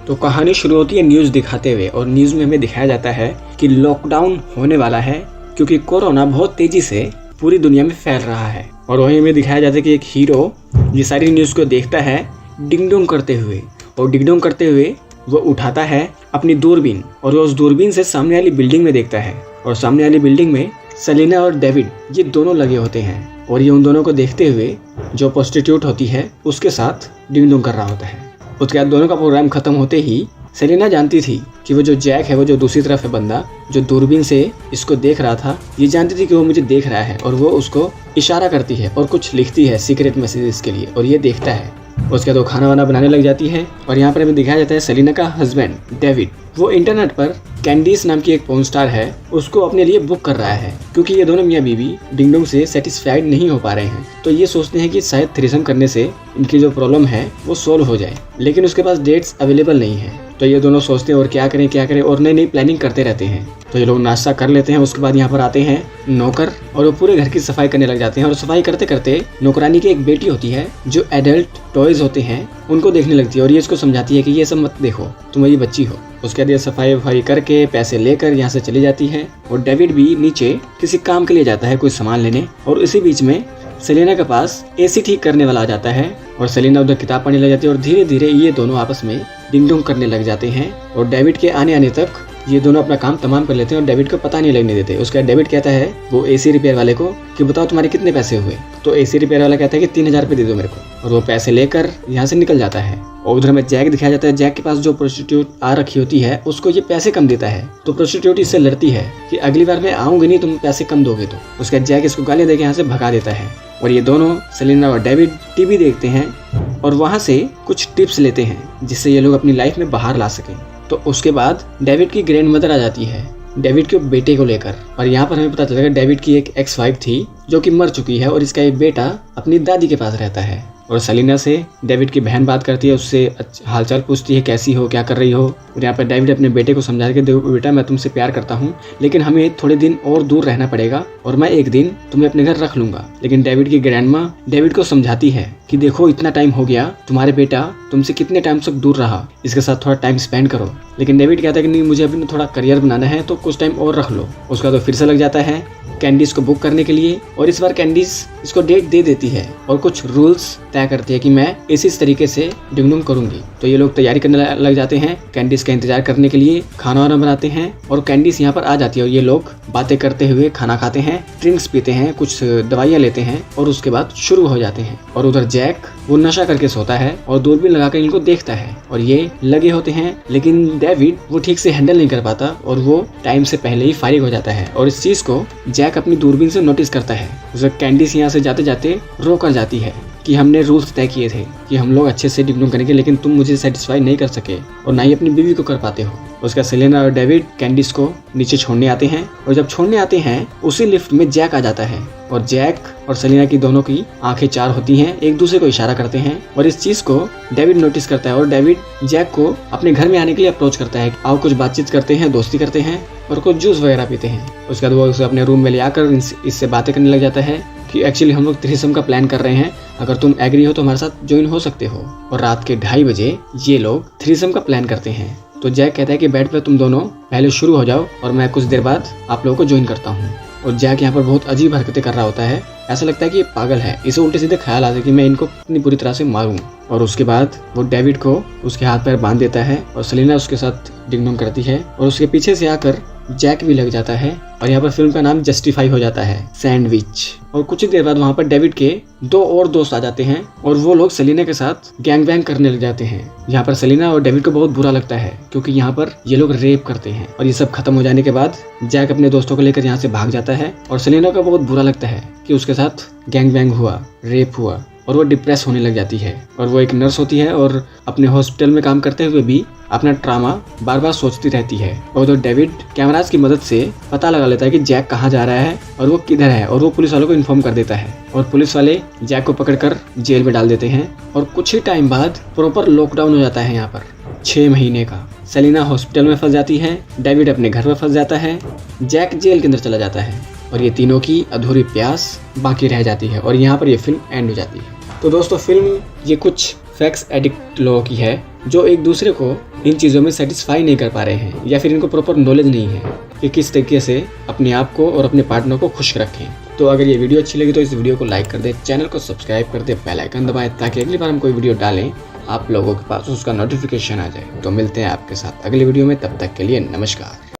तो कहानी शुरू होती है न्यूज़ दिखाते हुए और न्यूज़ में हमें दिखाया जाता है कि लॉकडाउन होने वाला है क्योंकि कोरोना बहुत तेजी से पूरी दुनिया में फैल रहा है। और वहीं हमें दिखाया जाता है कि एक हीरो ये सारी न्यूज़ को देखता है डिंग डोंग करते हुए, और डिंग डोंग करते हुए वो उठाता है अपनी दूरबीन और वो उस दूरबीन से सामने वाली बिल्डिंग में देखता है। और सामने वाली बिल्डिंग में सेलिना और डेविड ये दोनों लगे होते हैं और ये उन दोनों को देखते हुए जो प्रोस्टिट्यूट होती है उसके साथ डिंग डोंग कर रहा होता है। उसके बाद दोनों का प्रोग्राम खत्म होते ही सेलिना जानती थी कि वो जो जैक है, वो जो दूसरी तरफ है बंदा जो दूरबीन से इसको देख रहा था, ये जानती थी कि वो मुझे देख रहा है और वो उसको इशारा करती है और कुछ लिखती है सीक्रेट मैसेजेस के लिए, और ये देखता है। उसके बाद वो खाना वाना बनाने लग जाती है। और यहाँ पर हमें दिखाया जाता है सेलिना का हस्बैंड डेविड, वो इंटरनेट पर कैंडीस नाम की एक पोर्न स्टार है उसको अपने लिए बुक कर रहा है क्योंकि ये दोनों मियाँ बीवी डिंग डोंग से सेटिस्फाइड नहीं हो पा रहे हैं। तो ये सोचते हैं कि शायद थ्रीसम करने से इनकी जो प्रॉब्लम है वो सोल्व हो जाए, लेकिन उसके पास डेट्स अवेलेबल नहीं है। तो ये दोनों सोचते हैं और क्या करें और नई नई प्लानिंग करते रहते हैं। तो ये लोग नाश्ता कर लेते हैं। उसके बाद यहाँ पर आते हैं नौकर और वो पूरे घर की सफाई करने लग जाते हैं। और सफाई करते करते नौकरानी की एक बेटी होती है जो एडल्ट टॉयज होते हैं उनको देखने लगती है और ये इसको समझाती है कि ये सब मत देखो, तुम्हारी बच्ची हो। उसके बाद ये सफाई वफाई करके पैसे लेकर यहाँ से चली जाती है और डेविड भी नीचे किसी काम के लिए जाता है कुछ सामान लेने। और इसी बीच में सेलिना के पास एसी ठीक करने वाला आ जाता है और सेलिना उधर किताब पढ़ने लग जाती है और धीरे धीरे ये दोनों आपस में डिंग डोंग करने लग जाते हैं। और डेविड के आने तक ये दोनों अपना काम तमाम कर लेते हैं और डेविड को पता नहीं लगने देते। उसके बाद डेविड कहता है वो एसी रिपेयर वाले को कि बताओ तुम्हारे कितने पैसे हुए। तो एसी रिपेयर वाला कहता है कि 3000 रुपये दे दो मेरे को, और वो पैसे लेकर यहाँ से निकल जाता है। और उधर में जैक दिखाया जाता है। जैक के पास जो प्रोस्टिट्यूट आ रखी होती है उसको ये पैसे कम देता है। तो प्रोस्टिट्यूट इससे लड़ती है कि अगली बार मैं आऊंगी नहीं, तुम पैसे कम दोगे। तो उसके बाद जैक इसको गालियां देके यहाँ से भगा देता है। और ये दोनों सेलिना और डेविड टीवी देखते हैं और वहाँ से कुछ टिप्स लेते हैं जिससे ये लोग अपनी लाइफ में बाहर ला सकें। तो उसके बाद डेविड की ग्रैंड मदर आ जाती है डेविड के बेटे को लेकर। और यहाँ पर हमें पता चलेगा डेविड की एक एक्स वाइफ थी जो कि मर चुकी है और इसका एक बेटा अपनी दादी के पास रहता है। और सेलिना से डेविड की बहन बात करती है, उससे हालचाल पूछती है कैसी हो, क्या कर रही हो। और यहाँ पर डेविड अपने बेटे को समझा के, देखो बेटा मैं तुमसे प्यार करता हूँ लेकिन हमें थोड़े दिन और दूर रहना पड़ेगा और मैं एक दिन तुम्हें अपने घर रख लूंगा। लेकिन डेविड की ग्रैंडमा डेविड को समझाती है कि देखो इतना टाइम हो गया, तुम्हारे बेटा तुमसे कितने टाइम तक दूर रहा, इसके साथ थोड़ा टाइम स्पेंड करो। लेकिन डेविड कहता है कि नहीं, मुझे अभी थोड़ा करियर बनाना है तो कुछ टाइम और रख लो। उसका तो फिर से लग जाता है कैंडीज को बुक करने के लिए और इस बार कैंडीज इसको डेट दे देती है और कुछ रूल्स तय करती है कि मैं इस तरीके से डिंग डोंग करूंगी। तो ये लोग तैयारी करने लग जाते हैं कैंडीज का इंतजार करने के लिए, खाना वाना बनाते हैं और कैंडीज यहाँ पर आ जाती है और ये लोग बातें करते हुए खाना खाते हैं, ड्रिंक्स पीते हैं, कुछ दवाइयाँ लेते हैं और उसके बाद शुरू हो जाते हैं। और उधर जैक वो नशा करके सोता है और दूरबीन लगाकर इनको देखता है और ये लगे होते हैं, लेकिन डेविड वो ठीक से हैंडल नहीं कर पाता और वो टाइम से पहले ही फारिग हो जाता है। और इस चीज को जैक अपनी दूरबीन से नोटिस करता है। उसे कैंडीज यहाँ से जाते जाते रोक कर जाती है कि हमने रूल्स तय किए थे कि हम लोग अच्छे से डिंग डोंग करेंगे, लेकिन तुम मुझे सेटिस्फाई नहीं कर सके और ना ही अपनी बीवी को कर पाते हो। उसका सेलिना और डेविड कैंडीज को नीचे छोड़ने आते हैं और जब छोड़ने आते हैं उसी लिफ्ट में जैक आ जाता है और जैक और सेलिना की दोनों की आंखें चार होती हैं, एक दूसरे को इशारा करते हैं और इस चीज को डेविड नोटिस करता है और डेविड जैक को अपने घर में आने के लिए अप्रोच करता है। आओ कुछ बातचीत करते हैं, दोस्ती करते हैं और कुछ जूस वगैरह पीते हैं। उसके बाद वो उसे अपने रूम में ले आकर इससे बातें करने लग जाता है कि एक्चुअली हम लोग थ्रीसम का प्लान कर रहे हैं, अगर तुम एग्री हो तो हमारे साथ ज्वाइन हो सकते हो। और रात के 2:30 बजे ये लोग थ्रीसम का प्लान करते हैं। तो जैक कहता है कि बेड पे तुम दोनों पहले शुरू हो जाओ और मैं कुछ देर बाद आप लोगों को ज्वाइन करता हूँ। और जैक यहाँ पर बहुत अजीब हरकतें कर रहा होता है, ऐसा लगता है कि ये पागल है, इसे उल्टे सीधे ख्याल आता है कि मैं इनको कितनी बुरी तरह से मारूं। और उसके बाद वो डेविड को उसके हाथ पैर बांध देता है और सेलिना उसके साथ डिंग डोंग करती है और उसके पीछे से आकर जैक भी लग जाता है। और यहाँ पर फिल्म का नाम जस्टिफाई हो जाता है, सैंडविच। और कुछ ही देर बाद वहाँ पर डेविड के 2 और दोस्त आ जाते हैं और वो लोग सेलिना के साथ गैंग बैंग करने लग जाते हैं। यहाँ पर सेलिना और डेविड को बहुत बुरा लगता है क्योंकि यहाँ पर ये लोग रेप करते हैं। और ये सब खत्म हो जाने के बाद जैक अपने दोस्तों को लेकर यहाँ से भाग जाता है और सेलिना को बहुत बुरा लगता है कि उसके साथ गैंग बैंग हुआ, रेप हुआ और वो डिप्रेस होने लग जाती है। और वो एक नर्स होती है और अपने हॉस्पिटल में काम करते हुए भी अपना ट्रामा बार बार सोचती रहती है। और तो डेविड कैमरास की मदद से पता लगा लेता है कि जैक कहाँ जा रहा है और वो किधर है और वो पुलिस वालों को इन्फॉर्म कर देता है और पुलिस वाले जैक को पकड़कर जेल में डाल देते हैं। और कुछ ही टाइम बाद प्रॉपर लॉकडाउन हो जाता है यहाँ पर 6 महीने का। सेलिना हॉस्पिटल में फंस जाती है, डेविड अपने घर में फंस जाता है, जैक जेल के अंदर चला जाता है और ये तीनों की अधूरी प्यास बाकी रह जाती है और यहाँ पर ये फिल्म एंड हो जाती है। तो दोस्तों फिल्म ये कुछ फैक्स एडिक्ट लोगों की है जो एक दूसरे को इन चीज़ों में सेटिस्फाई नहीं कर पा रहे हैं या फिर इनको प्रॉपर नॉलेज नहीं है कि किस तरीके से अपने आप को और अपने पार्टनर को खुश रखें। तो अगर ये वीडियो अच्छी लगी तो इस वीडियो को लाइक कर दें, चैनल को सब्सक्राइब कर दें, बेल आइकन दबाएं ताकि अगली बार हम कोई वीडियो डालें आप लोगों के पास उसका नोटिफिकेशन आ जाए। तो मिलते हैं आपके साथ अगली वीडियो में, तब तक के लिए नमस्कार।